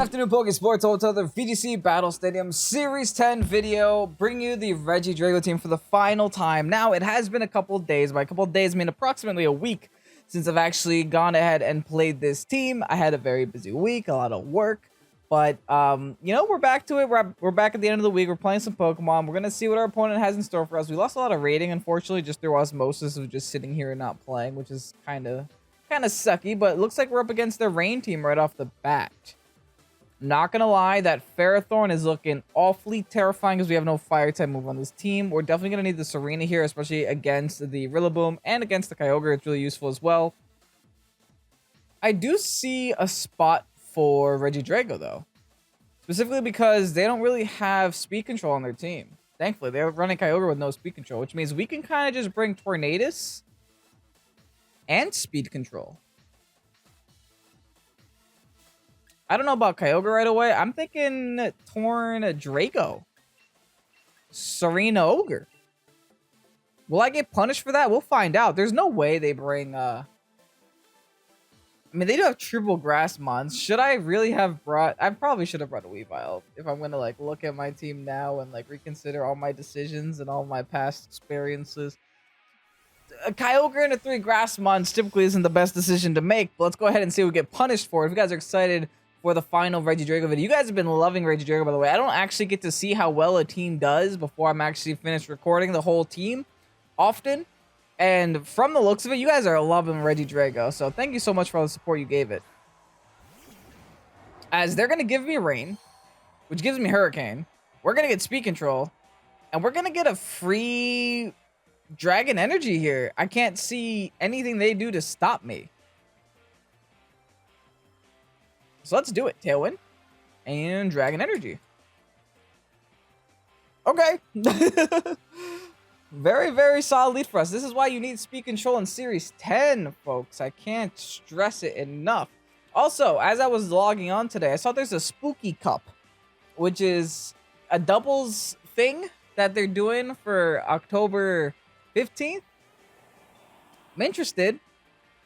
afternoon, Pokésports. Welcome to the VGC Battle Stadium Series 10 video, bringing you the REGIDRAGO team for the final time. Now, it has been a couple of days. By a couple of days, I mean approximately a week since I've actually gone ahead and played this team. I had a very busy week, a lot of work, but, you know, we're back to it. We're back at the end of the week. We're playing some Pokemon. We're going to see what our opponent has in store for us. We lost a lot of rating, unfortunately, just through osmosis of just sitting here and not playing, which is kind of sucky, but it looks like we're up against their rain team right off the bat. Not gonna lie, that Ferrothorn is looking awfully terrifying because we have no fire type move on this team. We're definitely gonna need the Serena here, especially against the Rillaboom and against the Kyogre. It's really useful as well. I do see a spot for Regidrago though, specifically because they don't really have speed control on their team. Thankfully, they're running Kyogre with no speed control, which means we can kind of just bring Tornadus and speed control. I don't know about Kyogre right away. I'm thinking Torndrago. Serena Ogre. Will I get punished for that? We'll find out. There's no way they bring... I mean, they do have triple grass mons. Should I really have brought... I probably should have brought a Weavile if I'm going to, like, look at my team now and, like, reconsider all my decisions and all my past experiences. A Kyogre and a 3 grass mons typically isn't the best decision to make, but let's go ahead and see what we get punished for. If you guys are excited for the final Regidrago video. You guys have been loving Regidrago, by the way. I don't actually get to see how well a team does before I'm actually finished recording the whole team often. And from the looks of it, you guys are loving Regidrago. So thank you so much for all the support you gave it. As they're going to give me Rain, which gives me Hurricane. We're going to get Speed Control. And we're going to get a free Dragon Energy here. I can't see anything they do to stop me. So let's do it. Tailwind and Dragon Energy. Okay. Very, very solid lead for us. This is why you need speed control in Series 10, folks. I can't stress it enough. Also, as I was logging on today, I saw there's a Spooky Cup, which is a doubles thing that they're doing for October 15th. I'm interested.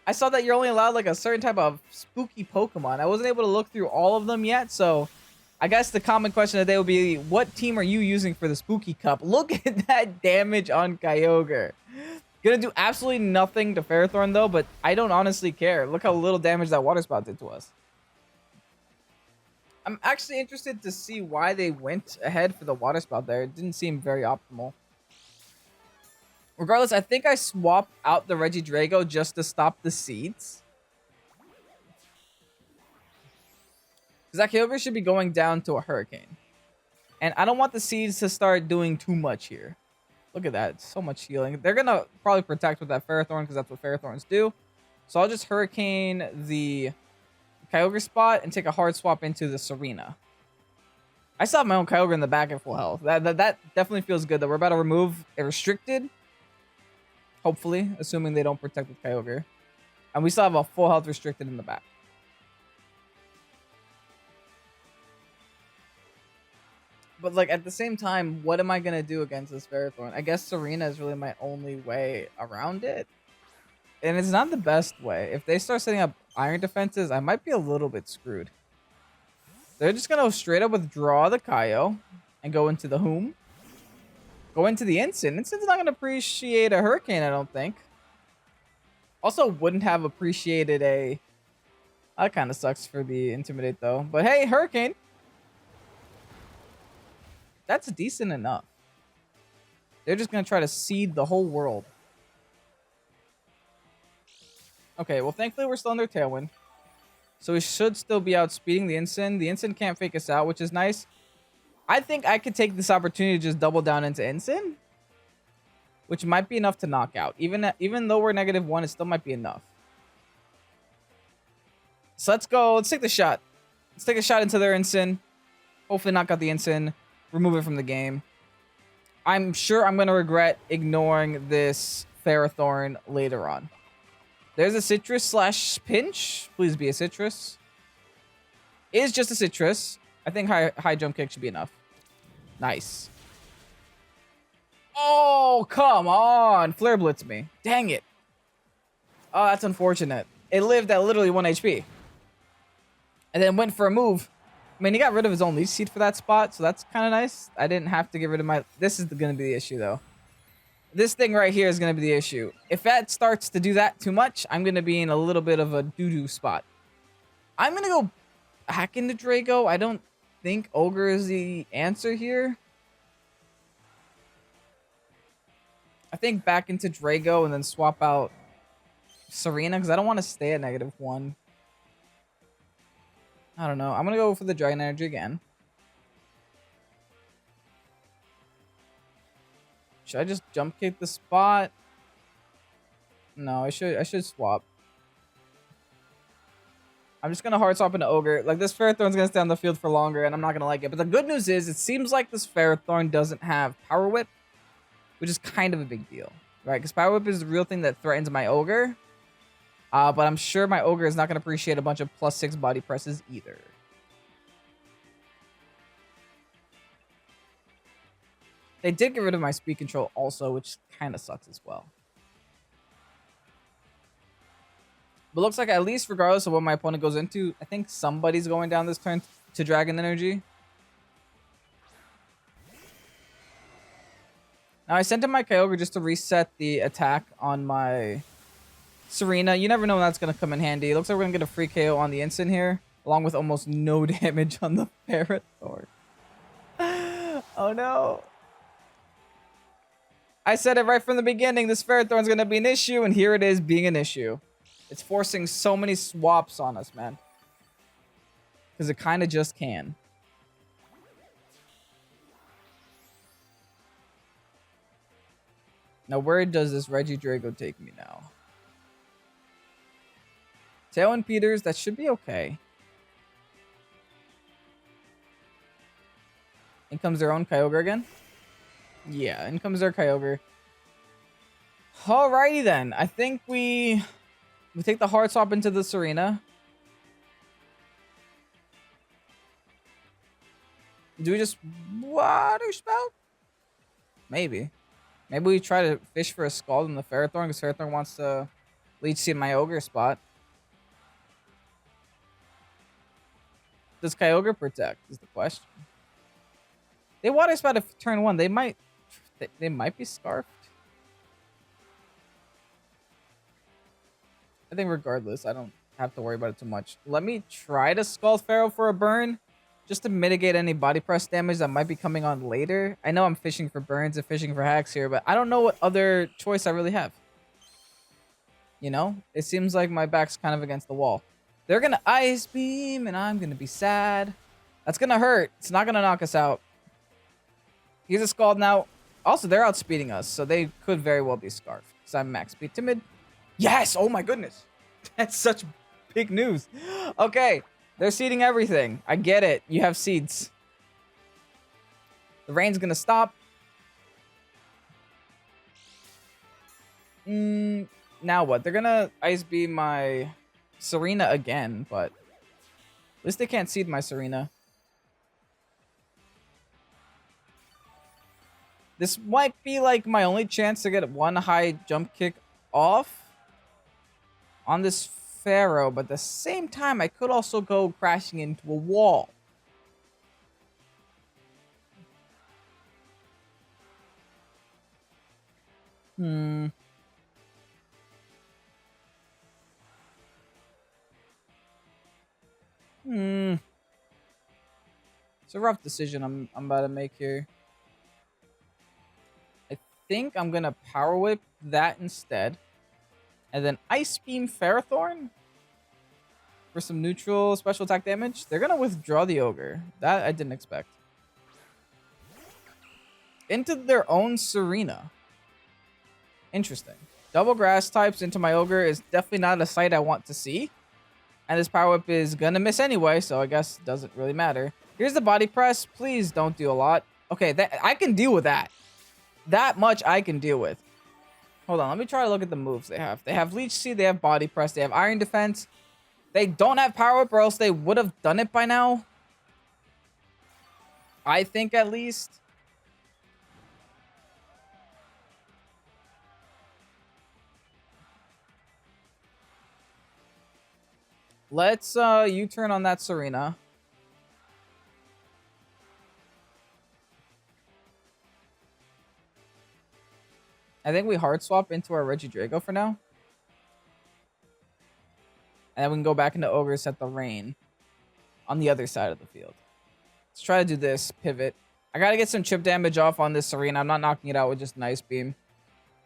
I saw that you're only allowed like a certain type of spooky Pokemon. I wasn't able to look through all of them yet, so I guess the common question today will be, what team are you using for the Spooky Cup? Look at that damage on Kyogre. Gonna do absolutely nothing to Ferrothorn though, but I don't honestly care. Look how little damage that Water Spout did to us. I'm actually interested to see why they went ahead for the Water Spout there. It didn't seem very optimal. Regardless, I think I swapped out the Regidrago just to stop the seeds. Because that Kyogre should be going down to a Hurricane. And I don't want the seeds to start doing too much here. Look at that. So much healing. They're going to probably protect with that Ferrothorn because that's what Ferrothorns do. So I'll just Hurricane the Kyogre spot and take a hard swap into the Serena. I still have my own Kyogre in the back at full health. That definitely feels good though. We're about to remove a restricted. Hopefully, assuming they don't protect with Kyogre. And we still have a full health restricted in the back. But, like, at the same time, what am I going to do against this Ferrothorn? I guess Serena is really my only way around it. And it's not the best way. If they start setting up iron defenses, I might be a little bit screwed. They're just going to straight up withdraw the Kaio and go into the Whom. Go into the Instant. Instant's not going to appreciate a Hurricane, I don't think. Also, wouldn't have appreciated a... That kind of sucks for the Intimidate, though. But hey, Hurricane. That's decent enough. They're just going to try to seed the whole world. Okay, well, thankfully, we're still under Tailwind. So we should still be outspeeding the Instant. The Instant can't fake us out, which is nice. I think I could take this opportunity to just double down into Instant, which might be enough to knock out. Even though we're -1, it still might be enough. So let's go. Let's take the shot. Let's take a shot into their Instant. Hopefully knock out the Instant. Remove it from the game. I'm sure I'm going to regret ignoring this Ferrothorn later on. There's a Citrus / Pinch. Please be a Citrus. It is just a Citrus. I think high jump kick should be enough. Nice. Oh, come on. Flare Blitz me. Dang it. Oh, that's unfortunate. It lived at literally 1 HP. And then went for a move I mean, he got rid of his own Leech Seed for that spot, so that's kind of nice. I didn't have to get rid of my... This is going to be the issue, though. This thing right here is going to be the issue. If that starts to do that too much, I'm going to be in a little bit of a doo-doo spot. I'm going to go back into Drago. I don't think Ogre is the answer here. I think back into Drago and then swap out Serena because I don't want to stay at -1. I don't know. I'm going to go for the Dragon Energy again. Should I just jump kick the spot? No, I should swap. I'm just gonna hard swap into Ogre. Like, this Ferrothorn's gonna stay on the field for longer, and I'm not gonna like it. But the good news is, it seems like this Ferrothorn doesn't have Power Whip, which is kind of a big deal, right? Because Power Whip is the real thing that threatens my Ogre. But I'm sure my Ogre is not gonna appreciate a bunch of +6 body presses either. They did get rid of my speed control also, which kind of sucks as well. But looks like at least regardless of what my opponent goes into, I think somebody's going down this turn to Dragon Energy. Now I sent in my Kyogre just to reset the attack on my Serena. You never know when that's going to come in handy. It looks like we're going to get a free KO on the instant here, along with almost no damage on the Ferrothorn. Oh no. I said it right from the beginning. This Ferrothorn's going to be an issue, and here it is being an issue. It's forcing so many swaps on us, man. Because it kind of just can. Now, where does this Regidrago take me now? Tailwind Peters, that should be okay. In comes their own Kyogre again. Yeah, in comes their Kyogre. Alrighty then. I think we take the hard swap into the Serena. Do we just water spout? Maybe. Maybe we try to fish for a Scald in the Ferrothorn because Ferrothorn wants to Leech Seed my Ogre spot. Does Kyogre protect is the question. They water spout if turn 1. They might be scarfed. I think regardless, I don't have to worry about it too much. Let me try to Scald Pharaoh for a burn, just to mitigate any body press damage that might be coming on later. I know I'm fishing for burns and fishing for hacks here, but I don't know what other choice I really have. You know? It seems like my back's kind of against the wall. They're gonna Ice Beam, and I'm gonna be sad. That's gonna hurt. It's not gonna knock us out. He's a Scald now. Also, they're outspeeding us, so they could very well be Scarfed. Because I'm max speed timid. Yes! Oh my goodness! That's such big news. Okay, they're seeding everything. I get it. You have seeds. The rain's gonna stop. Now what? They're gonna Ice Beam my Serena again, but at least they can't seed my Serena. This might be like my only chance to get one high jump kick off on this Pharaoh, but at the same time, I could also go crashing into a wall. It's a rough decision I'm about to make here. I think I'm gonna Power Whip that instead. And then Ice Beam Ferrothorn for some neutral special attack damage. They're going to withdraw the Ogre. That I didn't expect. Into their own Serena. Interesting. Double Grass types into my Ogre is definitely not a sight I want to see. And this Power Whip is going to miss anyway, so I guess it doesn't really matter. Here's the Body Press. Please don't do a lot. Okay, I can deal with that. That much I can deal with. Hold on, let me try to look at the moves they have. They have Leech Seed, they have Body Press, they have Iron Defense. They don't have Power Whip, or else they would have done it by now. I think, at least. Let's U-turn on that Serena. I think we hard swap into our Regidrago for now. And then we can go back into Ogre, set the rain on the other side of the field. Let's try to do this pivot. I got to get some chip damage off on this Serena. I'm not knocking it out with just an Ice Beam.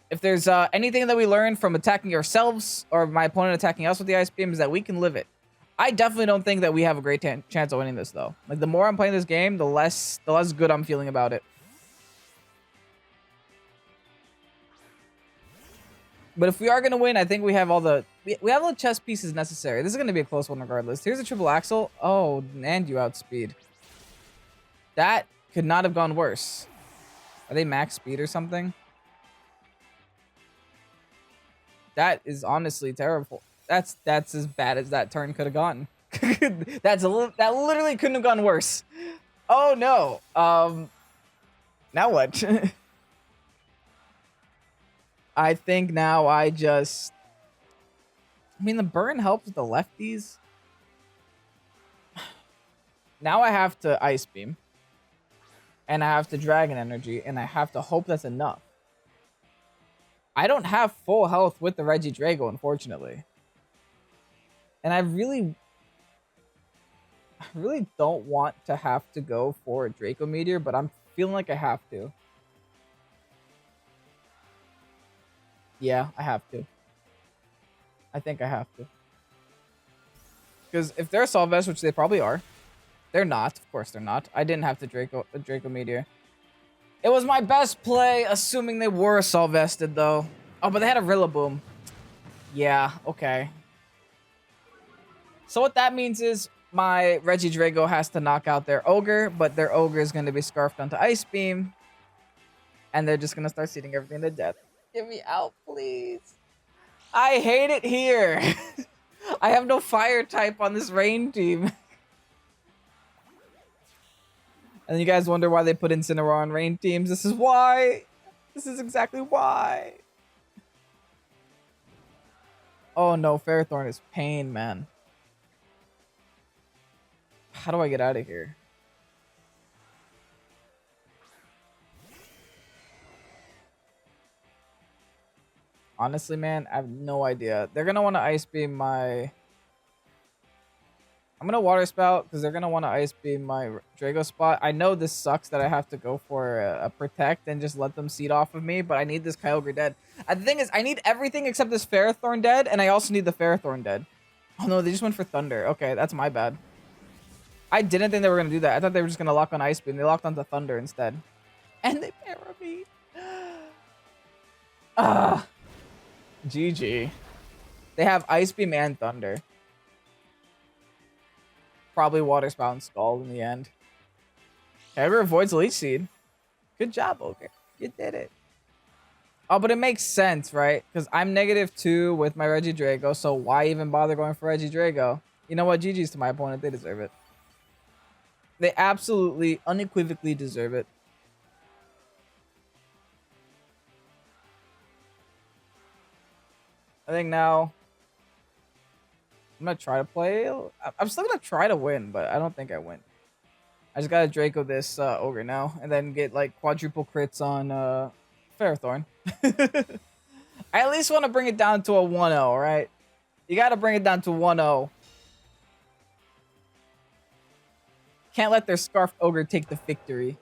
If there's anything that we learn from attacking ourselves or my opponent attacking us with the Ice Beam is that we can live it. I definitely don't think that we have a great chance of winning this, though. Like, the more I'm playing this game, the less good I'm feeling about it. But if we are going to win, I think we have all the... We have all the chess pieces necessary. This is going to be a close one regardless. Here's a triple axle. Oh, and you outspeed. That could not have gone worse. Are they max speed or something? That is honestly terrible. That's as bad as that turn could have gone. That literally couldn't have gone worse. Oh no. Now what? I think now I mean, the burn helps with the lefties. Now I have to Ice Beam. And I have to Dragon Energy, and I have to hope that's enough. I don't have full health with the Regidrago, unfortunately. And I really don't want to have to go for a Draco Meteor, but I'm feeling like I have to. Yeah, I have to. I think I have to. Because if they're Assault Vest, which they probably are, they're not. Of course they're not. I didn't have to Draco Meteor. It was my best play, assuming they were Assault Vested, though. Oh, but they had a Rillaboom. Yeah, okay. So what that means is my Regidrago has to knock out their Ogre, but their Ogre is going to be scarfed onto Ice Beam. And they're just going to start seeding everything to death. Get me out, please. I hate it here. I have no fire type on this rain team. And you guys wonder why they put Incineroar on rain teams. This is why. This is exactly why. Oh no, Ferrothorn is pain, man. How do I get out of here? Honestly, man, I have no idea. They're going to want to Ice Beam my... I'm going to Water Spout because they're going to want to Ice Beam my Drago spot. I know this sucks that I have to go for a Protect and just let them seed off of me, but I need this Kyogre dead. The thing is, I need everything except this Ferrothorn dead, and I also need the Ferrothorn dead. Oh no, they just went for Thunder. Okay, that's my bad. I didn't think they were going to do that. I thought they were just going to lock on Ice Beam. They locked onto Thunder instead. And they para me. Ah. GG. They have Ice Beam and Thunder. Probably Water Spout and Scald in the end. Kyogre avoids Leech Seed. Good job, Ogre. You did it. Oh, but it makes sense, right? Because I'm -2 with my Regidrago, so why even bother going for Regidrago? You know what? GG's to my opponent. They deserve it. They absolutely, unequivocally deserve it. I think now I'm going to try to play. I'm still going to try to win, but I don't think I win. I just got to Draco this Ogre now and then get like quadruple crits on Ferrothorn. I at least want to bring it down to a 1-0, right? You got to bring it down to 1-0. Can't let their Scarfed Ogre take the victory.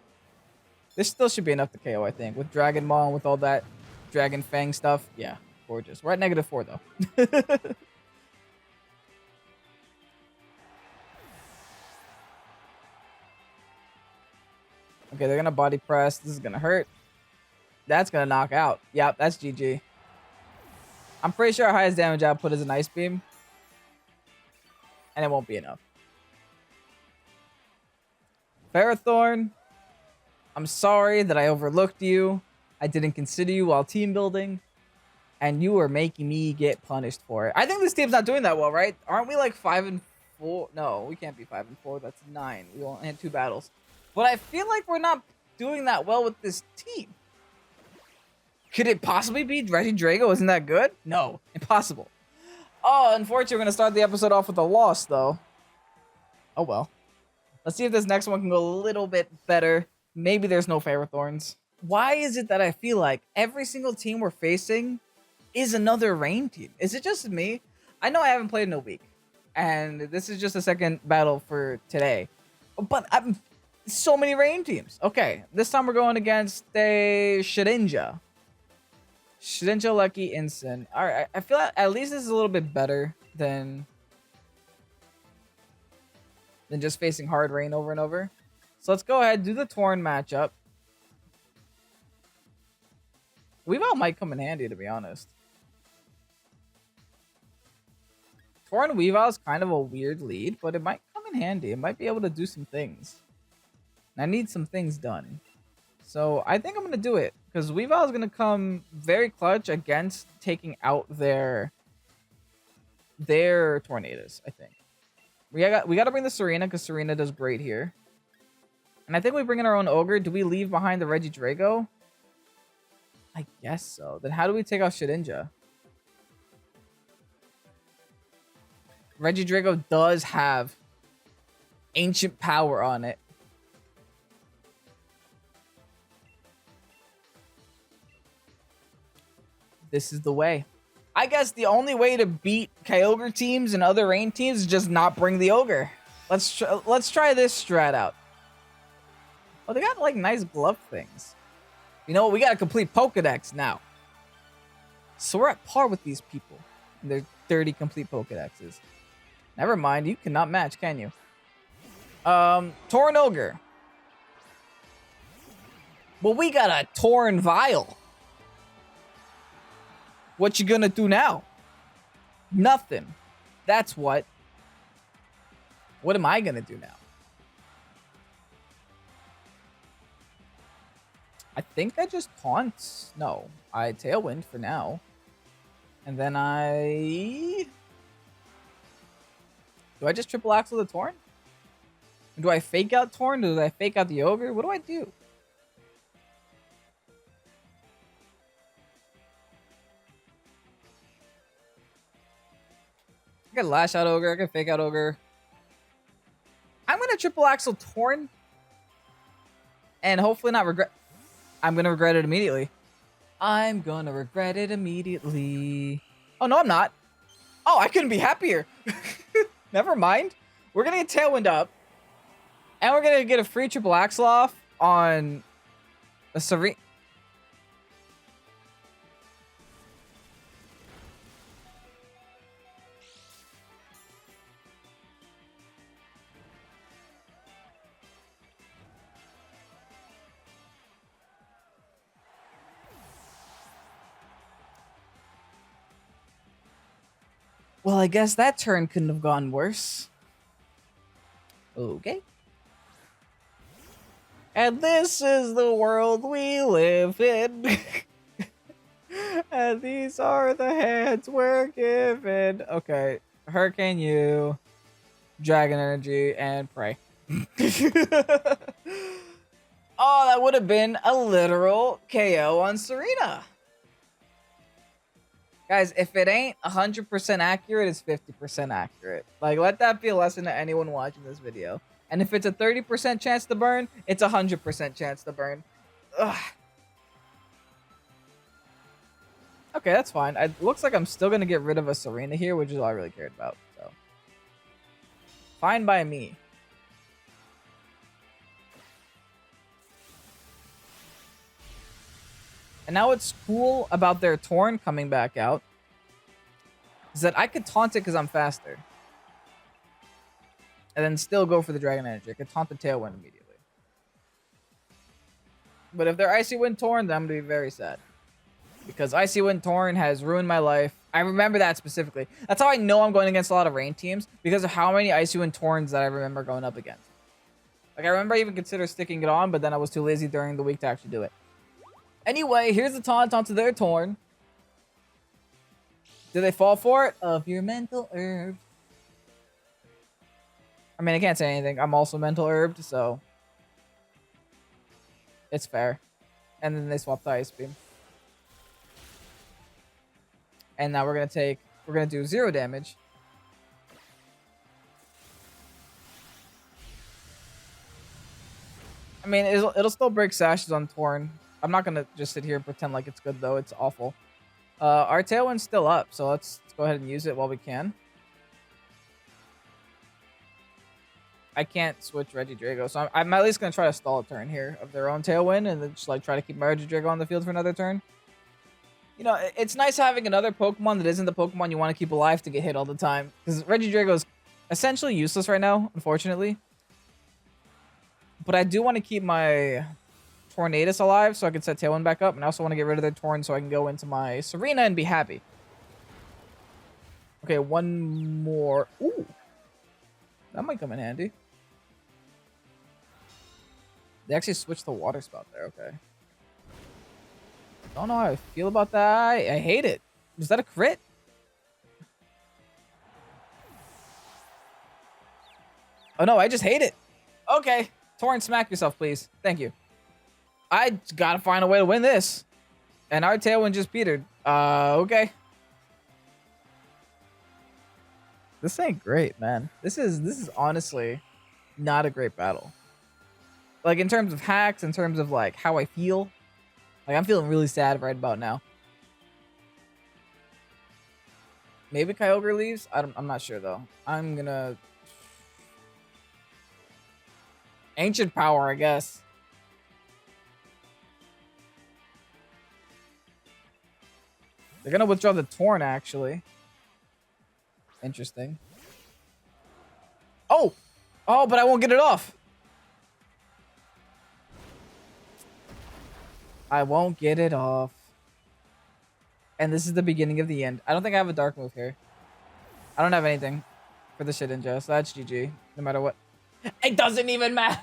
This still should be enough to KO, I think. With Dragon Ball and with all that Dragon Fang stuff. Yeah, gorgeous. We're at -4, though. Okay, they're going to body press. This is going to hurt. That's going to knock out. Yep, that's GG. I'm pretty sure our highest damage output is an Ice Beam. And it won't be enough. Ferrothorn, I'm sorry that I overlooked you. I didn't consider you while team building. And you are making me get punished for it. I think this team's not doing that well, right? Aren't we like 5-4? No, we can't be 5-4. That's 9. We only had 2 battles. But I feel like we're not doing that well with this team. Could it possibly be Regidrago? Isn't that good? No, impossible. Oh, unfortunately, we're going to start the episode off with a loss, though. Oh, well. Let's see if this next one can go a little bit better. Maybe there's no Ferrothorns. why is it that I feel like every single team we're facing is another rain team? Is it just me? I know I haven't played in a week, and this is just the second battle for today. But I'm so many rain teams. Okay, this time we're going against a Shedinja. Shedinja, Lucky, Instant. All right, I feel like at least this is a little bit better than just facing hard rain over and over. So let's go ahead, do the Torn matchup. Weavile might come in handy, to be honest. Torn Weavile is kind of a weird lead, but it might come in handy. It might be able to do some things. And I need some things done. So I think I'm going to do it, because Weavile is going to come very clutch against taking out their Tornadoes, I think. We got to bring the Serena, because Serena does great here. And I think we bring in our own Ogre. Do we leave behind the Regidrago? I guess so. Then how do we take out Shedinja? Regidrago does have ancient power on it. This is the way. I guess the only way to beat Kyogre teams and other rain teams is just not bring the Ogre. Let's try this strat out. Oh, they got like nice glove things. You know what? We got a complete Pokedex now. So we're at par with these people. And they're 30 complete Pokedexes. Never mind, you cannot match, can you? Torn Ogre. Well, we got a Torn Vial. What you gonna do now? Nothing. That's what. What am I gonna do now? I think I just taunt. No, I Tailwind for now. And then do I just triple axle the Torn? Do I fake out Torn? Do I fake out the Ogre? What do I do? I can lash out Ogre. I can fake out Ogre. I'm going to triple axle Torn. And hopefully not regret. I'm going to regret it immediately. I'm going to regret it immediately. Oh, no, I'm not. Oh, I couldn't be happier. Never mind. We're going to get Tailwind up. And we're going to get a free triple axle off on a Serene. Well, I guess that turn couldn't have gone worse. Okay. And this is the world we live in. And these are the hands we're given. Okay. Hurricane you, Dragon Energy, and Pray. Oh, that would have been a literal KO on Serena. Guys, if it ain't 100% accurate, it's 50% accurate. Like, let that be a lesson to anyone watching this video. And if it's a 30% chance to burn, it's a 100% chance to burn. Ugh. Okay, that's fine. It looks like I'm still going to get rid of a Serena here, which is all I really cared about. So, fine by me. And now what's cool about their Torn coming back out is that I could taunt it because I'm faster. And then still go for the Dragon Energy. I could taunt the Tailwind immediately. But if they're Icy Wind Torn, then I'm going to be very sad. Because Icy Wind Torn has ruined my life. I remember that specifically. That's how I know I'm going against a lot of rain teams. Because of how many Icy Wind Torns that I remember going up against. Like, I remember I even considered sticking it on, but then I was too lazy during the week to actually do it. Anyway, here's the taunt onto their Torn. Do they fall for it? Of your mental herb. I mean, I can't say anything. I'm also mental herbed, so it's fair. And then they swap the Ice Beam. And now we're gonna do 0 damage. I mean, it'll still break sashes on Torn. I'm not gonna just sit here and pretend like it's good though. It's awful. Our Tailwind's still up, so let's go ahead and use it while we can. I can't switch Regidrago, so I'm at least gonna try to stall a turn here of their own Tailwind, and then just like try to keep my Regidrago on the field for another turn. You know, it's nice having another Pokemon that isn't the Pokemon you want to keep alive to get hit all the time, because Regidrago is essentially useless right now, unfortunately. But I do want to keep my Tornadus alive so I can set Tailwind back up, and I also want to get rid of their Torn so I can go into my Serena and be happy. Okay, one more. Ooh. That might come in handy. They actually switched the water spout there, okay. Don't know how I feel about that. I hate it. Was that a crit? Oh no, I just hate it. Okay. Torn, smack yourself, please. Thank you. I gotta find a way to win this. And our Tailwind just petered. Okay. This ain't great, man. This is honestly not a great battle. Like, in terms of hacks, in terms of, like, how I feel. Like, I'm feeling really sad right about now. Maybe Kyogre leaves? I'm not sure, though. I'm gonna... Ancient Power, I guess. They're gonna withdraw the Torn, actually. Interesting. Oh! Oh, but I won't get it off! I won't get it off. And this is the beginning of the end. I don't think I have a dark move here. I don't have anything for the Shedinja, so that's GG. No matter what. It doesn't even matter!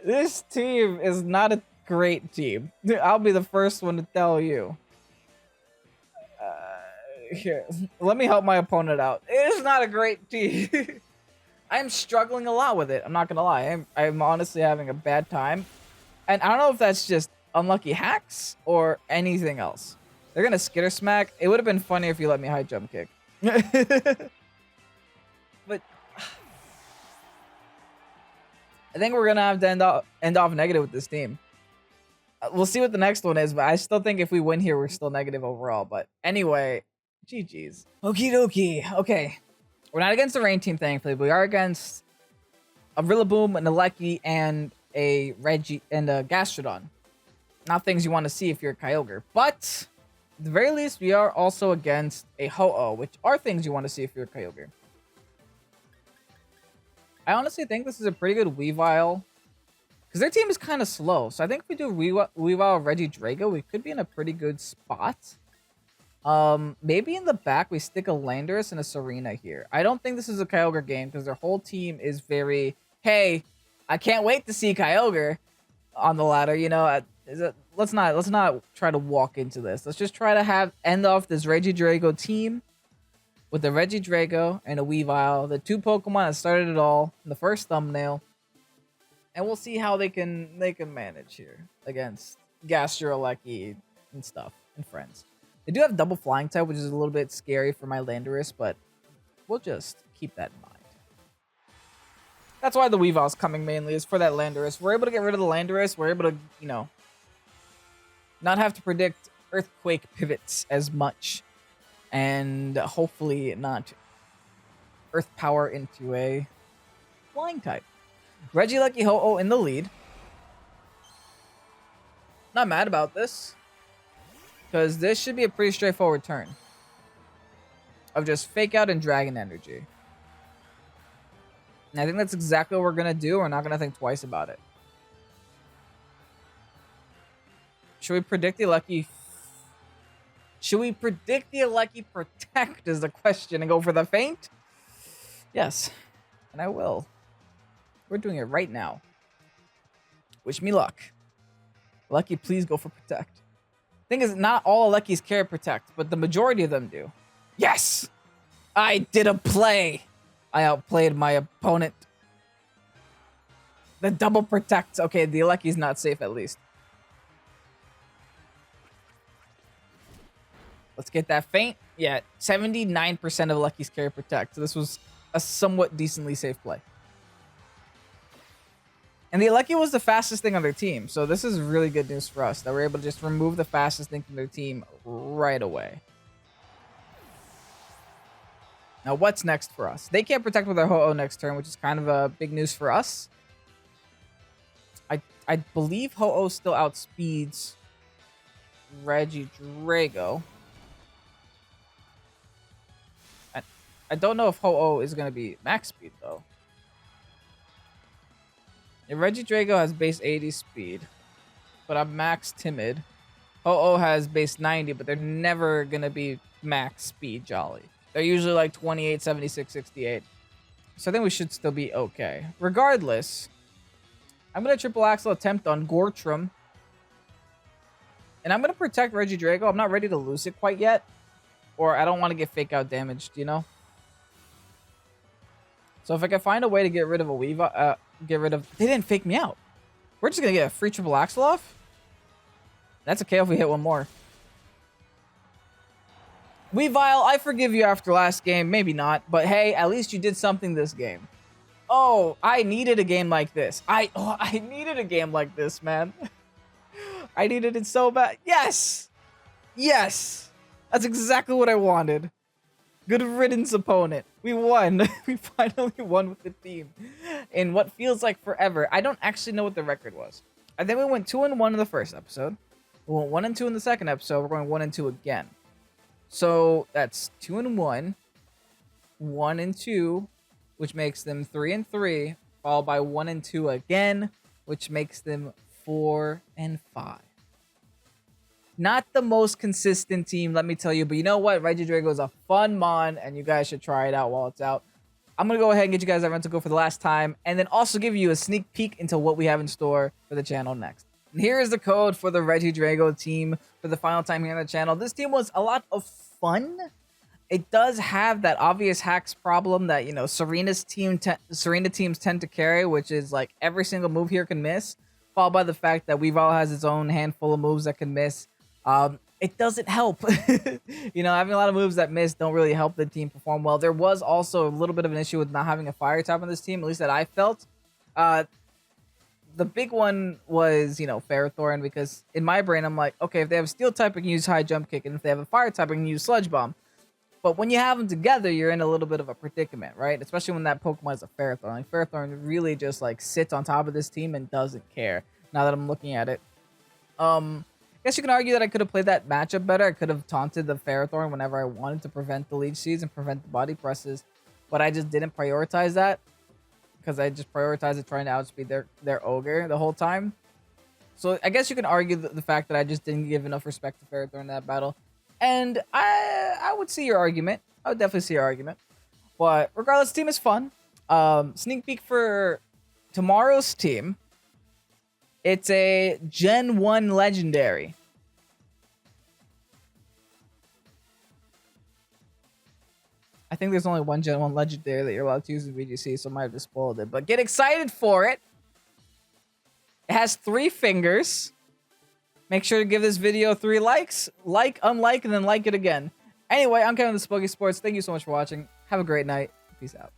This team is not a great team. I'll be the first one to tell you. Here, let me help my opponent out. It is not a great team. I'm struggling a lot with it. I'm not gonna lie. I'm honestly having a bad time. And I don't know if that's just unlucky hacks or anything else. They're gonna Skitter Smack. It would have been funny if you let me high jump kick. But I think we're gonna have to end off negative with this team. We'll see what the next one is, but I still think if we win here, we're still negative overall. But anyway, GG's. Okie dokie. Okay. We're not against the rain team, thankfully, but we are against a Rillaboom, an Alecki, and a Gastrodon. Not things you want to see if you're a Kyogre. But at the very least, we are also against a Ho-Oh, which are things you want to see if you're a Kyogre. I honestly think this is a pretty good Weavile, because their team is kind of slow. So I think if we do Weavile Regidrago, we could be in a pretty good spot. Maybe in the back we stick a Landorus and a Serena here. I don't think this is a Kyogre game because their whole team is very, hey, I can't wait to see Kyogre on the ladder. You know, let's not try to walk into this. Let's just try to end off this Regidrago team with a Regidrago and a Weavile, the two Pokemon that started it all in the first thumbnail, and we'll see how they can manage here against Gastro, Alecki, and stuff and friends. They do have double flying type, which is a little bit scary for my Landorus, but we'll just keep that in mind. That's why the Weavile's coming mainly, is for that Landorus. We're able to get rid of the Landorus. We're able to, you know, not have to predict Earthquake pivots as much. And hopefully not Earth Power into a flying type. Regieleki Ho-Oh in the lead. Not mad about this, because this should be a pretty straightforward turn of just Fake Out and Dragon Energy. And I think that's exactly what we're going to do. We're not going to think twice about it. Should we predict the Alecki? Should we predict the Alecki Protect is the question and go for the feint? Yes, and I will. We're doing it right now. Wish me luck. Alecki, please go for Protect. Thing is, not all Aleckis carry Protect, but the majority of them do. Yes! I did a play! I outplayed my opponent. The double Protect. Okay, the Alecki's not safe at least. Let's get that feint. Yeah, 79% of Alecki's carry Protect. So this was a somewhat decently safe play. And the Alecki was the fastest thing on their team. So this is really good news for us that we're able to just remove the fastest thing from their team right away. Now, what's next for us? They can't protect with their Ho-Oh next turn, which is kind of a big news for us. I believe Ho-Oh still outspeeds REGIDRAGO. I don't know if Ho-Oh is going to be max speed, though. If REGIDRAGO has base 80 speed, but I'm max timid. Ho-Oh has base 90, but they're never going to be max speed jolly. They're usually like 28, 76, 68. So I think we should still be okay. Regardless, I'm going to triple axle attempt on Gortrum. And I'm going to protect REGIDRAGO. I'm not ready to lose it quite yet. Or I don't want to get fake out damaged, you know? So if I can find a way to get rid of a Weavile, they didn't fake me out. We're just going to get a free triple axle off. That's okay if we hit one more. Weavile, I forgive you after last game. Maybe not. But hey, at least you did something this game. Oh, I needed a game like this. I needed a game like this, man. I needed it so bad. Yes! Yes! That's exactly what I wanted. Good riddance, opponent. We won. We finally won with the team. In what feels like forever. I don't actually know what the record was. I think we went 2-1 in the first episode. We went 1-2 in the second episode. We're going 1-2 again. So that's 2-1, 1-2, which makes them 3-3, followed by 1-2 again, which makes them 4-5. Not the most consistent team, let me tell you, but you know what? REGIDRAGO is a fun mon, and you guys should try it out while it's out. I'm going to go ahead and get you guys that rental go for the last time, and then also give you a sneak peek into what we have in store for the channel next. And here is the code for the REGIDRAGO team for the final time here on the channel. This team was a lot of fun. It does have that obvious hacks problem that, you know, Serena teams tend to carry, which is like every single move here can miss, followed by the fact that Weavile has its own handful of moves that can miss. It doesn't help. You know, having a lot of moves that miss don't really help the team perform well. There was also a little bit of an issue with not having a fire type on this team, at least that I felt. The big one was, you know, Ferrothorn, because in my brain, I'm like, okay, if they have steel type, I can use high jump kick, and if they have a fire type, I can use sludge bomb. But when you have them together, you're in a little bit of a predicament, right? Especially when that Pokemon is a Ferrothorn. Like, Ferrothorn really just, like, sits on top of this team and doesn't care, now that I'm looking at it. I guess you can argue that I could have played that matchup better. I could have taunted the Ferrothorn whenever I wanted to prevent the leech seeds and prevent the body presses, but I just didn't prioritize that, because I just prioritized it trying to outspeed their Ogre the whole time. So I guess you can argue the fact that I just didn't give enough respect to Ferrothorn in that battle. And I would see your argument. I would definitely see your argument. But regardless, the team is fun. Sneak peek for tomorrow's team. It's a Gen 1 Legendary. I think there's only one Gen 1 Legendary that you're allowed to use in VGC, so I might have just spoiled it. But get excited for it. It has 3 fingers. Make sure to give this video 3 likes. Like, unlike, and then like it again. Anyway, I'm Kevin with Pokésports. Thank you so much for watching. Have a great night. Peace out.